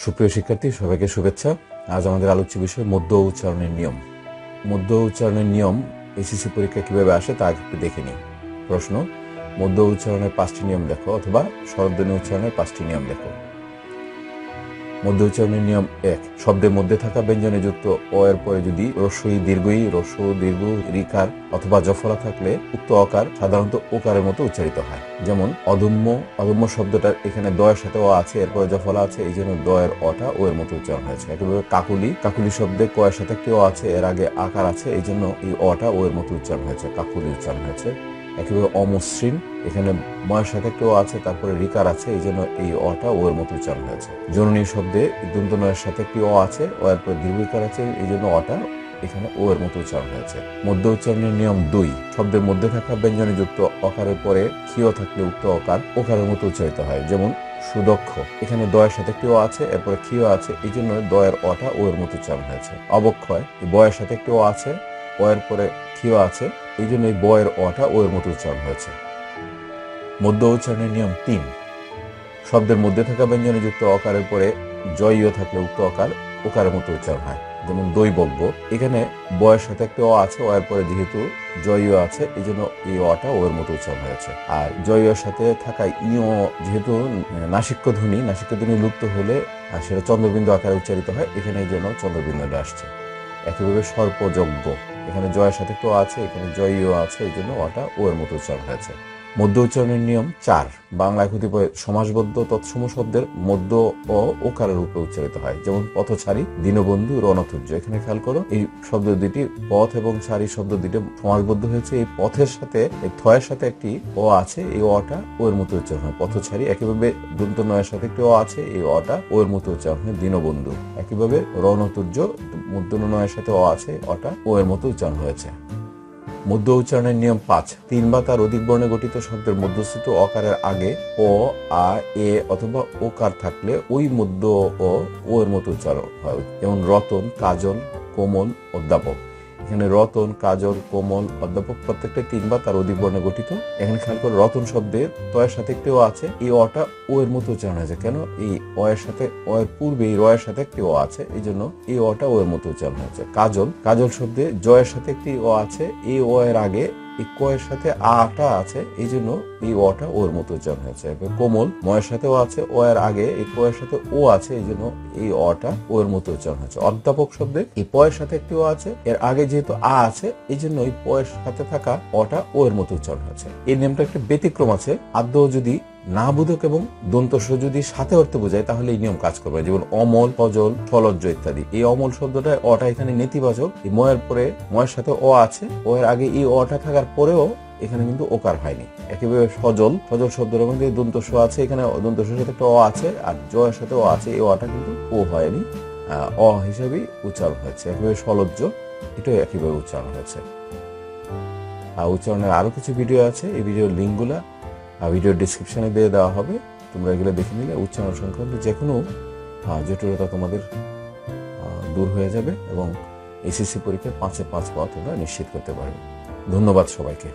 সুপ্রিয় শিক্ষার্থী, সবাইকে শুভেচ্ছা। আজ আমাদের আলোচ্য বিষয় মধ্য উচ্চারণের নিয়ম। মধ্য উচ্চারণের নিয়ম এসএসসি পরীক্ষা কিভাবে আসে তা একটু দেখে নিই। প্রশ্ন: মধ্য উচ্চারণের 5টি নিয়ম লেখো, অথবা স্বরধ্বনি উচ্চারণের 5টি নিয়ম লেখো। মধ্য উচ্চারণের নিয়ম 1। শব্দের মধ্যে থাকা ব্যঞ্জনে যুক্ত অ এর পরে যদি রস্বই দীর্ঘই, রস্ব দীর্ঘ, রিকার অথবা জফলা থাকলে উক্ত অকার সাধারণত ওকারের মতো উচ্চারিত হয়। যেমন অদম্য। অদম্য শব্দটা এখানে দয়ের সাথে অ আছে, এরপরে জফলা আছে, এই জন্য দয়ের অটা ও এর মতো উচ্চারণ হয়েছে। একইভাবে কাকুলি। কাকুলি শব্দে ক এর সাথে একটি অ আছে, এর আগে আকার আছে, এই জন্য এই অটা ও এর মতো উচ্চারণ হয়েছে, কাকুলি উচ্চারণ হয়েছে। একইভাবে অমসৃণ, এখানে ময়ের সাথে একটু অ আছে, তারপরে রিকার আছে, এই জন্য এই অটা ও এর মতো উচ্চারণ হয়েছে। জননী শব্দে দন্ত নয়ের সাথে একটি অ আছে, ও এর পর দীর্ঘিকার আছে, এই জন্য অটা এখানে ও এর মতো উচ্চারণ হয়েছে। মধ্য উচ্চারণের নিয়ম 2। শব্দের মধ্যে থাকা ব্যঞ্জনে যুক্ত অকারের পরে ক্ষীয় থাকলে উক্ত অকার ওকারের মতো উচ্চারিত হয়। যেমন সুদক্ষ, এখানে দয়ের সাথে একটি অ আছে, এরপরে ক্ষীয় আছে, এই জন্য দয়ের অটা ও এর মতো উচ্চারণ হয়েছে। অবক্ষয়, বয়ের সাথে একটি অ আছে, ও এর পরে ক্ষীয় আছে, এই জন্য এই বয়ের অটা ও এর মতো উচ্চারণ হয়েছে। মধ্য উচ্চারণের নিয়ম 3। শব্দের মধ্যে থাকা ব্যঞ্জনে যুক্ত অকারের পরে জয় থাকলে উক্ত অকার ওকারের মতো উচ্চারণ হয়। যেমন দৈবজ্ঞ, এখানে বয়ের সাথে একটা অ আছে, ও এর পরে যেহেতু জয় আছে, এই জন্য এই অটা ও এর মতো উচ্চারণ হয়েছে। আর জয়ের সাথে থাকা ইয় যেহেতু নাসিক্য ধ্বনি লুপ্ত হলে সেটা চন্দ্রবিন্দু আকারে উচ্চারিত হয়, এখানে এই জন্য চন্দ্রবিন্দুটা আসছে। একইভাবে সর্পযজ্ঞ, এখানে জয়ের সাথে একটু আছে, এখানে জয়ও আছে, এই জন্য অটা ও এর মতো উচ্চারণ হয়েছে। মধ্য উচ্চারণের নিয়ম 4। বাংলায় কতিপয় সমাসবদ্ধ তৎসম শব্দের মধ্য ও ওকারের রূপে উচ্চারিত হয়। যেমন পথচারী, দীনবন্ধু, রণতুর্য। এখানে খেয়াল করো, এই শব্দ দুটি, পথ এবং চারী শব্দ দুটি সমাসবদ্ধ হয়েছে। এই পথের সাথে, এই থয়ের সাথে একটি অ আছে, এই অটা ও এর মতো উচ্চারণ হয় পথচারী। একইভাবে দন্ত নয়ের সাথে একটি অ আছে, এই অটা ও এর মতো উচ্চারণ হয় দীনবন্ধু। একইভাবে রণতুর্য, মধ্য নয়ের সাথে অ আছে, অটা ও এর মতো উচ্চারণ হয়েছে। মধ্য উচ্চারণের নিয়ম 5। 3 বা তার অধিক বর্ণে গঠিত শব্দের মধ্যস্থিত অকারের আগে অ, আ, এ অথবা ওকার থাকলে ওই মধ্য ও এর মতো উচ্চারণ হয়। যেমন রতন, কাজল, কোমল, অধ্যাপক। এখানে রতন, কাজল, কোমল, অধ্যাপক প্রত্যেকটা 3 বা তার অধিক বর্ণে গঠিত। এখানে খেয়াল করে রতন শব্দের তয়ের সাথে একটি অ আছে, এই অটা ও এর মতো উচ্চারণ হয়েছে। কেন? এই অ এর সাথে, অ এর পূর্বে এই রয়ের সাথে একটি অ আছে, এই জন্য এই অটা ও এর মতো উচ্চারণ হয়েছে। কাজল, কাজল শব্দে জয়ের সাথে একটি অ আছে, এই অ এর আগে এই ক এর সাথে আটা আছে, এই জন্য এই অটা ওর মতো উচ্চারণ হয়েছে। কোমল, ময়ের সাথে ও আছে, ও এর আগে এই ক এর সাথে ও আছে, এই জন্য এই অটা ওর মতো উচ্চারণ হয়েছে। অধ্যাপক শব্দে এই প এর সাথে একটি ও আছে, এর আগে যেহেতু আ আছে, এই জন্য এই প এর সাথে থাকা অটা ও এর মতো উচ্চারণ হয়েছে। এই নিয়মটা একটা ব্যতিক্রম আছে। আদ্য যদি না বোধক এবং দন্তস্ব যদি সাথে অর্থে বোঝায়, তাহলে এই নিয়ম কাজ করবে। যেমন অমল, ফজল, ফলজ্জ ইত্যাদি। এই অমল শব্দটা অটা এখানে নেতিবাচক, এই ময়ের পরে, ময়ের সাথে অ আছে, ও এর আগে এই অটা থাকার পরেও এখানে কিন্তু ওকার হয়নি। একেবারে সজল, সজল শব্দের মধ্যে দন্তস্ব আছে, এখানে দন্তস্বের সাথে একটা অ আছে, আর জয়ের সাথে অ আছে, এই অটা কিন্তু ও হয়নি, অ হিসাবেই উচ্চারণ হয়েছে। একেবারে সলজ্জ, এটাও একইভাবে উচ্চারণ হয়েছে। উচ্চারণের আরো কিছু ভিডিও আছে, এই ভিডিওর লিঙ্কগুলা ভিডিওর ডিসক্রিপশনে দিয়ে দেওয়া হবে। তোমরা এগুলো দেখে নিলে উচ্চারণ সংক্রান্ত যে কোনো জটিলতা তোমাদের দূর হয়ে যাবে এবং এসএসসি পরীক্ষায় 5-এ 5 পাওয়া তোমরা নিশ্চিত করতে পারবে। ধন্যবাদ সবাইকে।